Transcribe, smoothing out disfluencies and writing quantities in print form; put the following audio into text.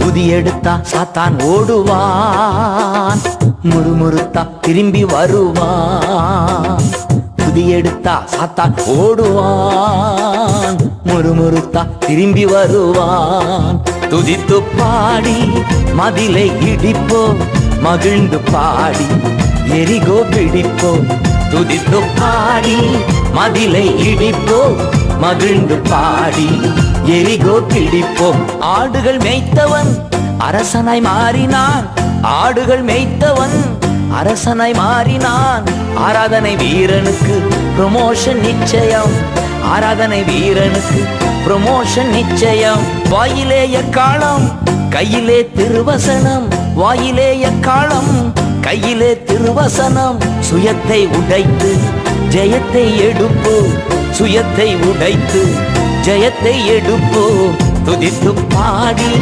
துதி எடுத்தா சாத்தான் ஓடுவான், முறுமுறுத்தா திரும்பி வருவான். துதி எடுத்தா சாத்தான் ஓடுவான், முறுமுறுத்தா திரும்பி வருவான். துதித்து பாடி மதிலை இடிப்போம், மகிழ்ந்து பாடி எரிகோ பிடிப்போம். துதித்து பாடி மதிலை இடிப்போம், மகிழ்ந்து பாடி எரிகோ பிடிப்போம். ஆடுகள் மேய்த்தவன் அரசனாய் மாறினான், ஆடுகள் மேய்த்தவன் அரசனாய் மாறினான். ஆராதனை வீரனுக்கு ப்ரமோஷன் நிச்சயம், ஆராதனை வீரனுக்கு ப்ரமோஷன் நிச்சயம். வாயிலே எக்காளம் கையிலே திருவசனம், வாயிலே எக்காளம் கையிலே திருவசனம். சுயத்தை உடைத்து ஜெயத்தை எடுப்போம், சுயத்தை உடைத்து ஜெயத்தை எடுப்போம். துதித்து பாடி